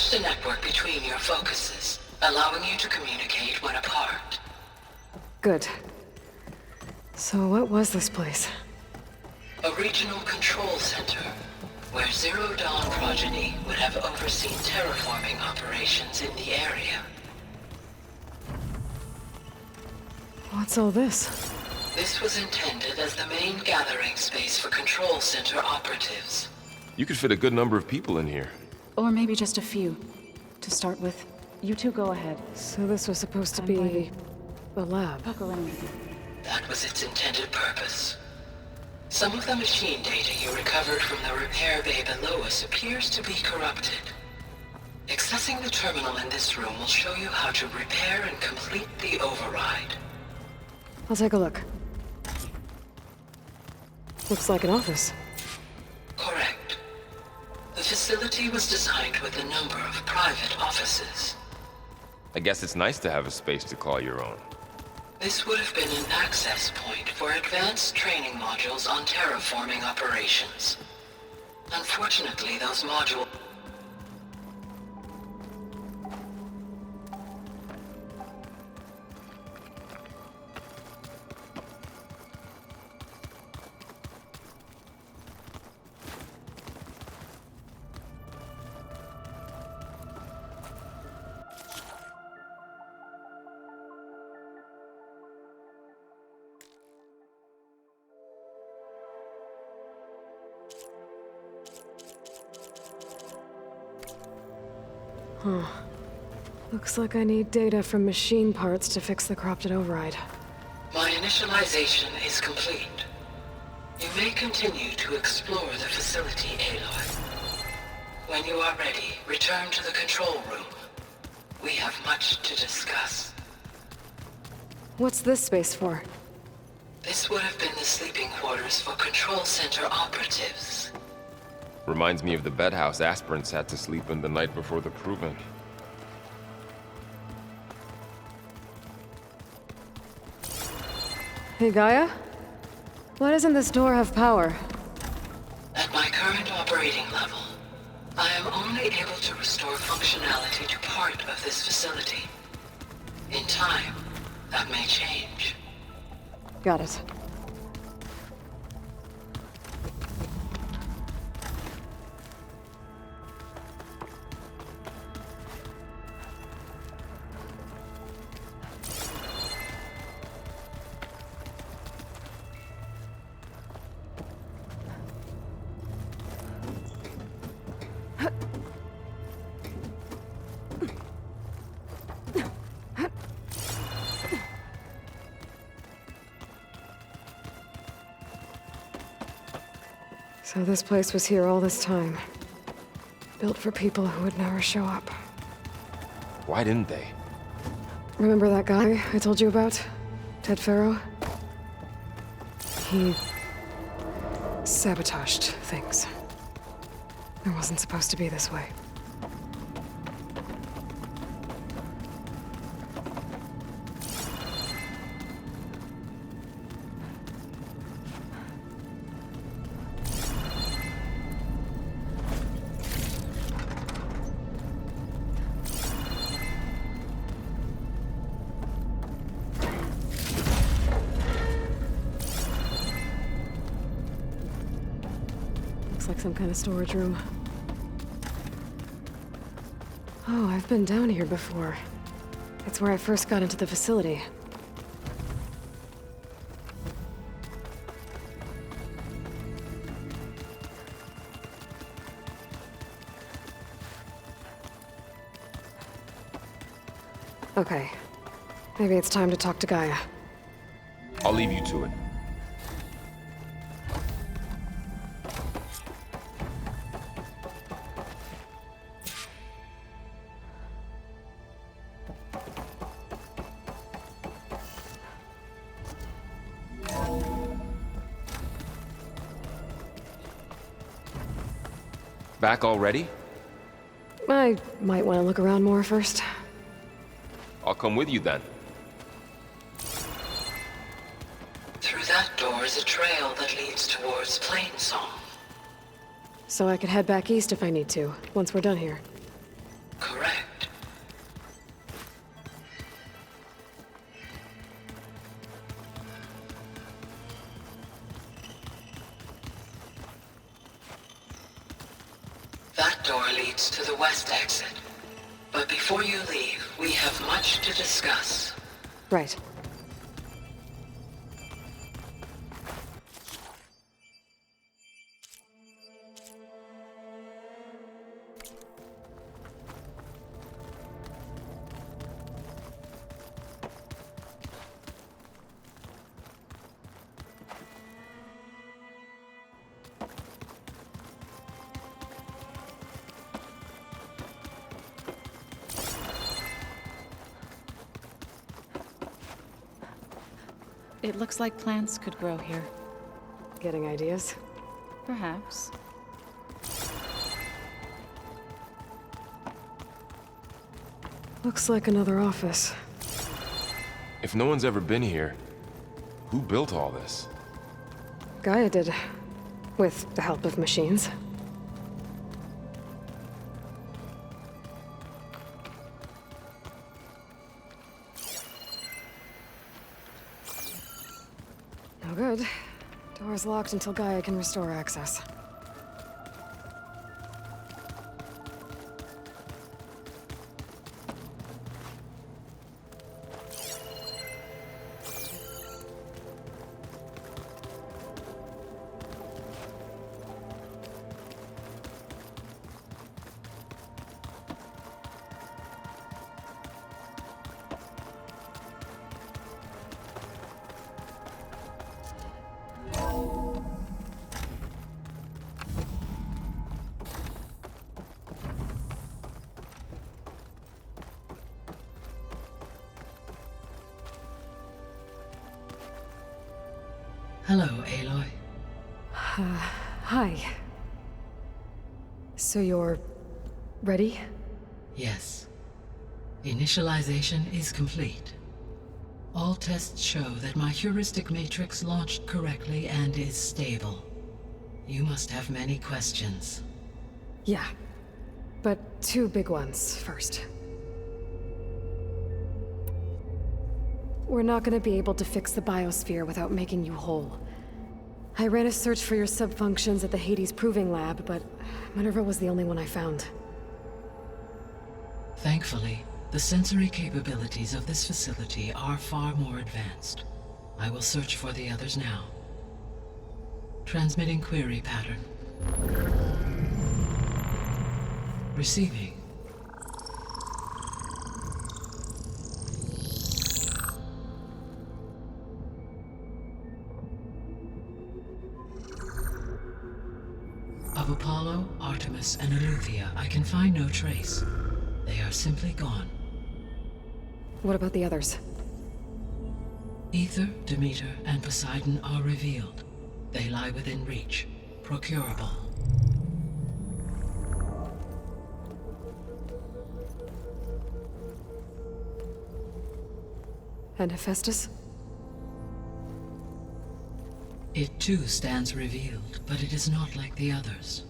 established a network between your focuses, allowing you to communicate when apart. Good. So what was this place? A regional control center, where Zero Dawn progeny would have overseen terraforming operations in the area. What's all this? This was intended as the main gathering space for control center operatives. You could fit a good number of people in here. Or maybe just a few. To start with, you two go ahead. So this was supposed to be a lab. Poke around. That was its intended purpose. Some of the machine data you recovered from the repair bay below us appears to be corrupted. Accessing the terminal in this room will show you how to repair and complete the override. I'll take a look. Looks like an office. Correct. The facility was designed with a number of private offices. I guess it's nice to have a space to call your own. This would have been an access point for advanced training modules on terraforming operations. Unfortunately, those modules... Huh. Looks like I need data from machine parts to fix the corrupted override. My initialization is complete. You may continue to explore the facility, Aloy. When you are ready, return to the control room. We have much to discuss. What's this space for? This would have been the sleeping quarters for control center operatives. Reminds me of the bedhouse aspirants had to sleep in the night before the proving. Hey, Gaia? Why doesn't this door have power? At my current operating level, I am only able to restore functionality to part of this facility. In time, that may change. Got it. So this place was here all this time. Built for people who would never show up. Why didn't they? Remember that guy I told you about? Ted Farrow? He... sabotaged things. It wasn't supposed to be this way. Looks like some kind of storage room. Oh, I've been down here before. It's where I first got into the facility. Okay. Maybe it's time to talk to Gaia. I'll leave you to it. Back already? I might want to look around more first. I'll come with you then. Through that door is a trail that leads towards Plainsong. So I could head back east if I need to, once we're done here. Correct. That door leads to the west exit. But before you leave, we have much to discuss. Right. It looks like plants could grow here. Getting ideas? Perhaps. Looks like another office. If no one's ever been here, who built all this? Gaia did. With the help of machines. No good. Door's locked until Gaia can restore access. Hello, Aloy. Hi. So you're... ready? Yes. Initialization is complete. All tests show that my heuristic matrix launched correctly and is stable. You must have many questions. Yeah. But two big ones first. We're not gonna be able to fix the biosphere without making you whole. I ran a search for your subfunctions at the Hades Proving Lab, but Minerva was the only one I found. Thankfully, the sensory capabilities of this facility are far more advanced. I will search for the others now. Transmitting query pattern. Receiving. Of Apollo, Artemis, and Eleuthia, I can find no trace. They are simply gone. What about the others? Ether, Demeter, and Poseidon are revealed. They lie within reach, procurable. And Hephaestus? It too stands revealed, but it is not like the others.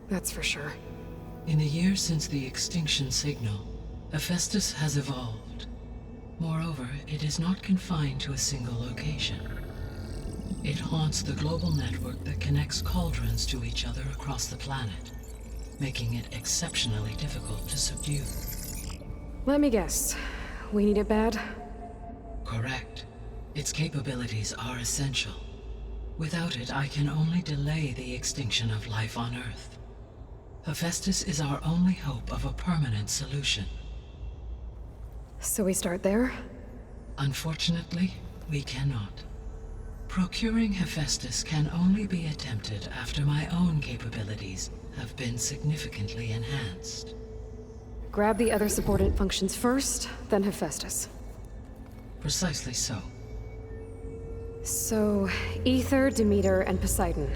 That's for sure. In the years since the extinction signal, Hephaestus has evolved. Moreover, it is not confined to a single location. It haunts the global network that connects cauldrons to each other across the planet, making it exceptionally difficult to subdue. Let me guess. We need it bad? Correct. Its capabilities are essential. Without it, I can only delay the extinction of life on Earth. Hephaestus is our only hope of a permanent solution. So we start there? Unfortunately, we cannot. Procuring Hephaestus can only be attempted after my own capabilities have been significantly enhanced. Grab the other subordinate functions first, then Hephaestus. Precisely so. So, Ether, Demeter, and Poseidon.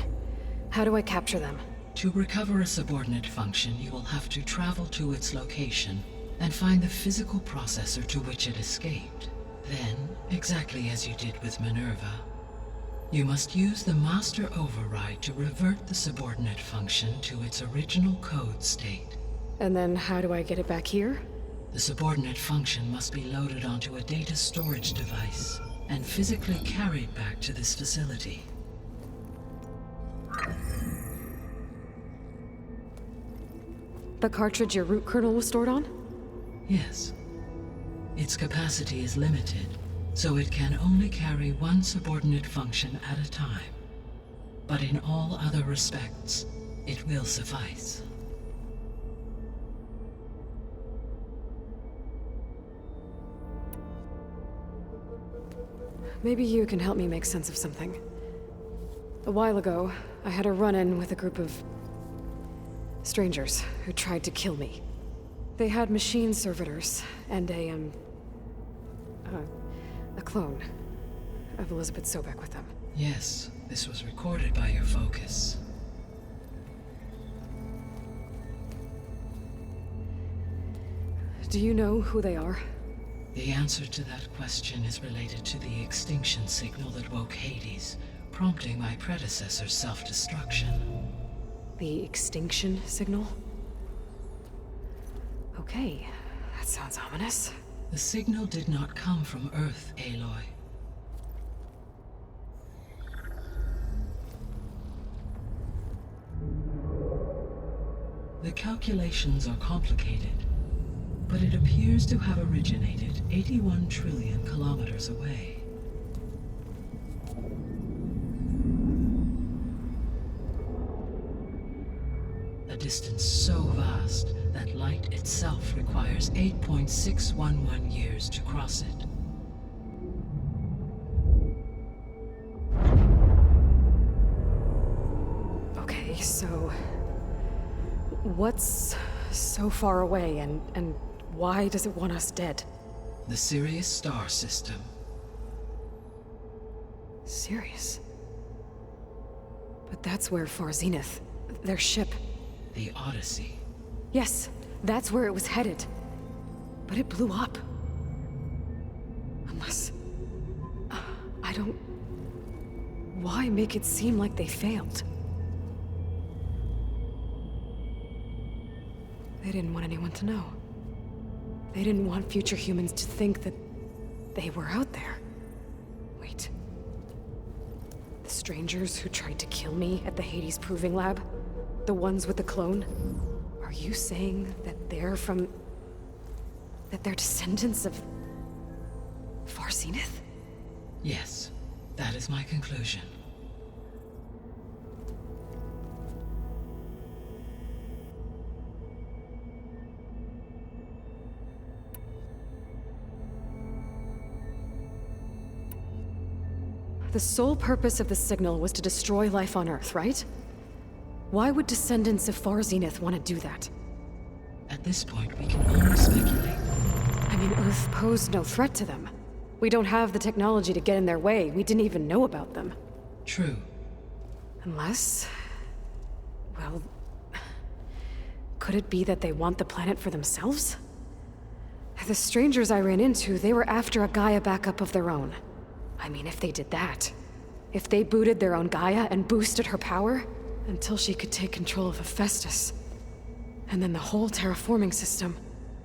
How do I capture them? To recover a subordinate function, you will have to travel to its location and find the physical processor to which it escaped. Then, exactly as you did with Minerva, you must use the master override to revert the subordinate function to its original code state. And then how do I get it back here? The subordinate function must be loaded onto a data storage device and physically carried back to this facility. The cartridge your root kernel was stored on? Yes. Its capacity is limited, so it can only carry one subordinate function at a time. But in all other respects, it will suffice. Maybe you can help me make sense of something. A while ago, I had a run-in with a group of strangers who tried to kill me. They had machine servitors and a clone of Elizabeth Sobek with them. Yes, this was recorded by your focus. Do you know who they are? The answer to that question is related to the extinction signal that woke Hades, prompting my predecessor's self-destruction. The extinction signal? Okay, that sounds ominous. The signal did not come from Earth, Aloy. The calculations are complicated, but it appears to have originated 81 trillion kilometers away. A distance so vast that light itself requires 8.611 years to cross it. Okay, so what's so far away and why does it want us dead? The Sirius star system. Sirius? But that's where Far Zenith, their ship. The Odyssey. Yes, that's where it was headed. But it blew up. Unless... I don't... Why make it seem like they failed? They didn't want anyone to know. They didn't want future humans to think that they were out there. Wait. The strangers who tried to kill me at the Hades Proving Lab? The ones with the clone? Are you saying that they're from... that they're descendants of... Far Zenith? Yes, that is my conclusion. The sole purpose of the signal was to destroy life on Earth, right? Why would descendants of Far Zenith want to do that? At this point, we can only speculate. I mean, Earth posed no threat to them. We don't have the technology to get in their way. We didn't even know about them. True. Unless... well... could it be that they want the planet for themselves? The strangers I ran into, they were after a Gaia backup of their own. I mean, if they did that... if they booted their own Gaia and boosted her power... until she could take control of Hephaestus. And then the whole terraforming system.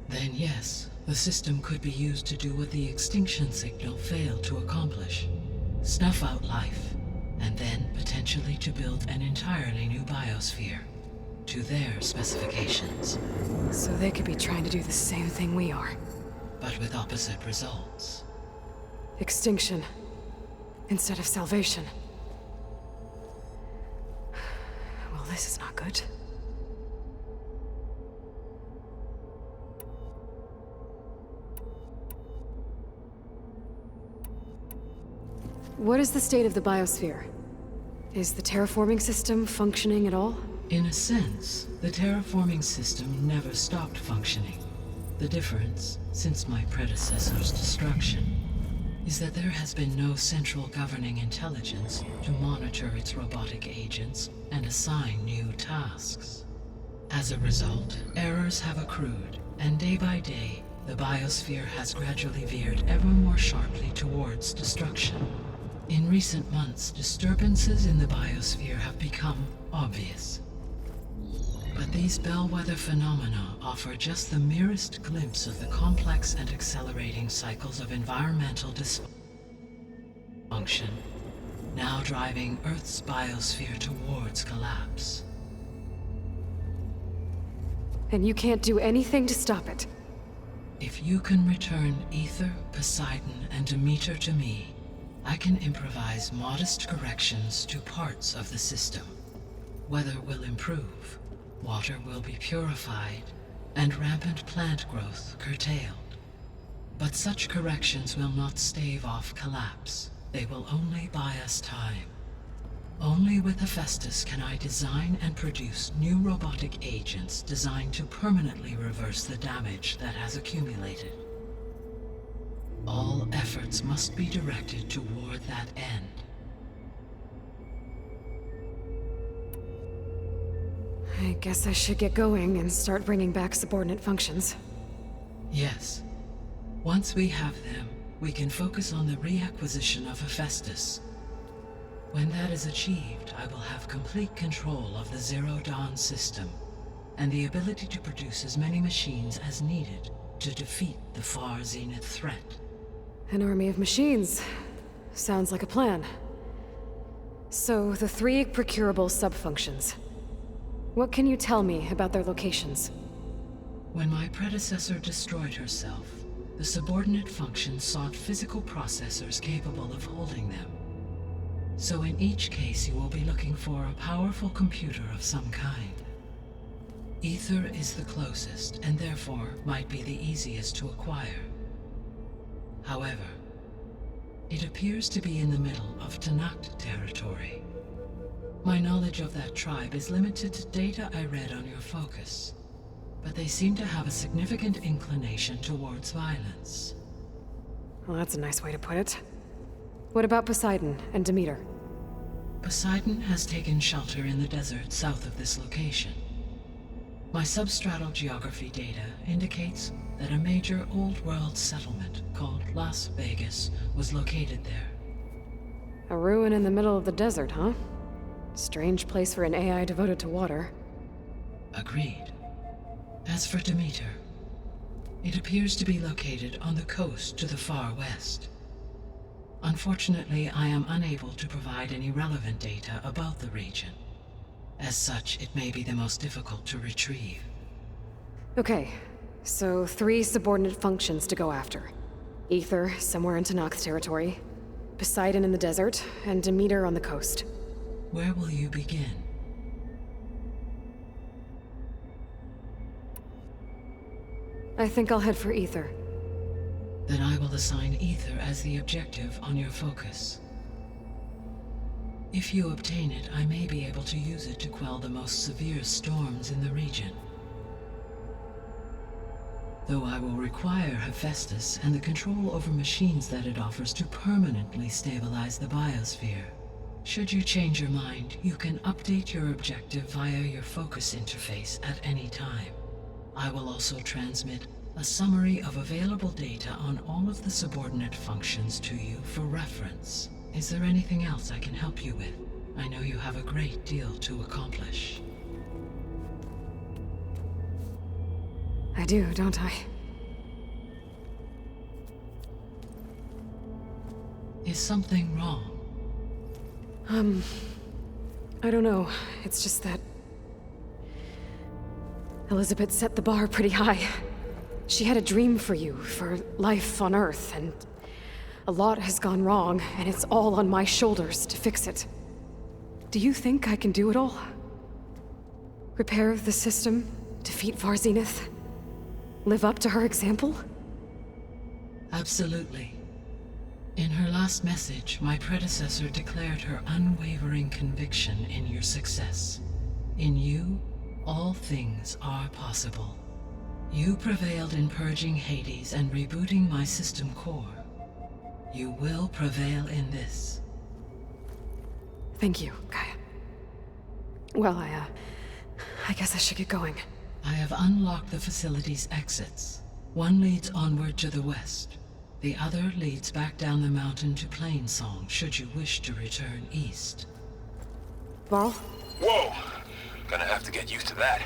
Then yes, the system could be used to do what the extinction signal failed to accomplish. Snuff out life, and then potentially to build an entirely new biosphere. To their specifications. So they could be trying to do the same thing we are. But with opposite results. Extinction. Instead of salvation. Well, this is not good. What is the state of the biosphere? Is the terraforming system functioning at all? In a sense, the terraforming system never stopped functioning. The difference, since my predecessor's destruction, is that there has been no central governing intelligence to monitor its robotic agents and assign new tasks. As a result, errors have accrued, and day by day, the biosphere has gradually veered ever more sharply towards destruction. In recent months, disturbances in the biosphere have become obvious. But these bellwether phenomena offer just the merest glimpse of the complex and accelerating cycles of environmental dysfunction, now driving Earth's biosphere towards collapse. And you can't do anything to stop it. If you can return Ether, Poseidon, and Demeter to me, I can improvise modest corrections to parts of the system. Weather will improve, water will be purified, and rampant plant growth curtailed. But such corrections will not stave off collapse. They will only buy us time. Only with Hephaestus can I design and produce new robotic agents designed to permanently reverse the damage that has accumulated. All efforts must be directed toward that end. I guess I should get going and start bringing back subordinate functions. Yes. Once we have them, we can focus on the reacquisition of Hephaestus. When that is achieved, I will have complete control of the Zero Dawn system, and the ability to produce as many machines as needed to defeat the Far Zenith threat. An army of machines. Sounds like a plan. So, the 3 procurable subfunctions. What can you tell me about their locations? When my predecessor destroyed herself, the subordinate functions sought physical processors capable of holding them. So in each case you will be looking for a powerful computer of some kind. Ether is the closest, and therefore might be the easiest to acquire. However, it appears to be in the middle of Tanakh territory. My knowledge of that tribe is limited to data I read on your focus, but they seem to have a significant inclination towards violence. Well, that's a nice way to put it. What about Poseidon and Demeter? Poseidon has taken shelter in the desert south of this location. My substratal geography data indicates that a major old-world settlement called Las Vegas was located there. A ruin in the middle of the desert, huh? Strange place for an AI devoted to water. Agreed. As for Demeter, it appears to be located on the coast to the far west. Unfortunately, I am unable to provide any relevant data about the region. As such, it may be the most difficult to retrieve. Okay, so 3 subordinate functions to go after. Ether, somewhere in Tanakh territory. Poseidon in the desert, and Demeter on the coast. Where will you begin? I think I'll head for Ether. Then I will assign Ether as the objective on your focus. If you obtain it, I may be able to use it to quell the most severe storms in the region. Though I will require Hephaestus and the control over machines that it offers to permanently stabilize the biosphere. Should you change your mind, you can update your objective via your focus interface at any time. I will also transmit a summary of available data on all of the subordinate functions to you for reference. Is there anything else I can help you with? I know you have a great deal to accomplish. I do, don't I? Is something wrong? I don't know. It's just that Elizabeth set the bar pretty high. She had a dream for you, for life on Earth, and a lot has gone wrong, and it's all on my shoulders to fix it. Do you think I can do it all? Repair the system, defeat Far Zenith, live up to her example? Absolutely. In her last message, my predecessor declared her unwavering conviction in your success. In you, all things are possible. You prevailed in purging Hades and rebooting my system core. You will prevail in this. Thank you, Gaia. Well, I guess I should get going. I have unlocked the facility's exits. One leads onward to the west. The other leads back down the mountain to Plainsong, should you wish to return east. Varl? Whoa! Gonna have to get used to that.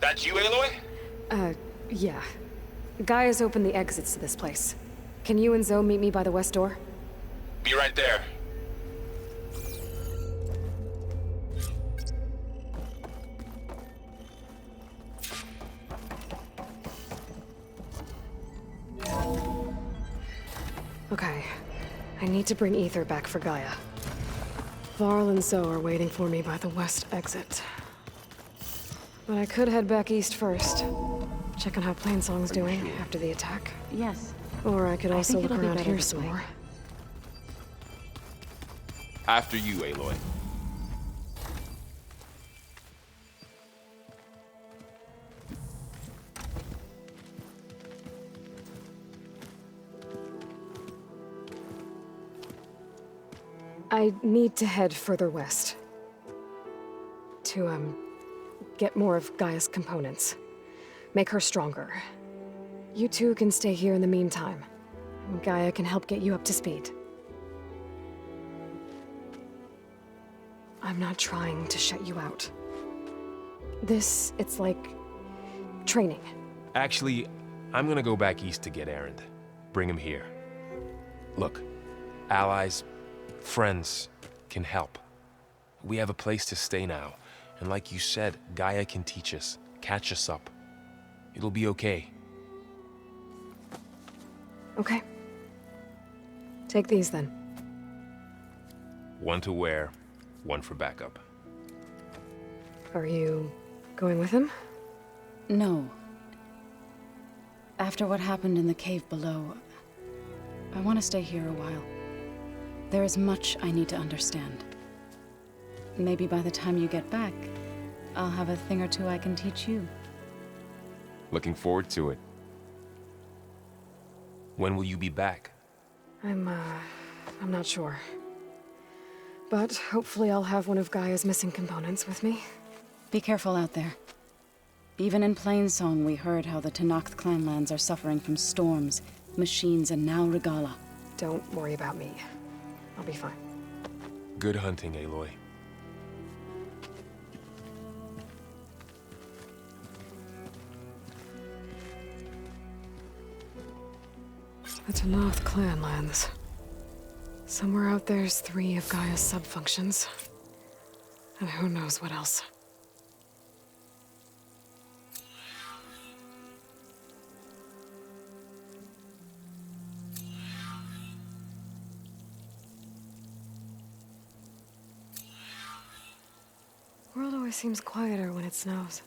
That's you, Aloy? Yeah. Gaia's opened the exits to this place. Can you and Zoe meet me by the west door? Be right there. Okay. I need to bring Ether back for Gaia. Varl and Zoe are waiting for me by the west exit. But I could head back east first. Check on how Plainsong's doing after the attack. Yes. Or I could also think look it'll be around better here this some way. more. After you, Aloy. I need to head further west. To, get more of Gaia's components. Make her stronger. You two can stay here in the meantime. Gaia can help get you up to speed. I'm not trying to shut you out. It's like training. Actually, I'm gonna go back east to get Erend. Bring him here. Look, allies, friends can help. We have a place to stay now, and like you said, Gaia can teach us, catch us up. It'll be okay. Okay. Take these then. One to wear, one for backup. Are you going with him? No. After what happened in the cave below, I want to stay here a while. There is much I need to understand. Maybe by the time you get back, I'll have a thing or two I can teach you. Looking forward to it. When will you be back? I'm not sure. But hopefully I'll have one of Gaia's missing components with me. Be careful out there. Even in Plainsong, we heard how the Tenakth clanlands are suffering from storms, machines, and now Regala. Don't worry about me. I'll be fine. Good hunting, Aloy. The Tenakth clanlands. Somewhere out there's 3 of Gaia's subfunctions. And who knows what else. World always seems quieter when it snows.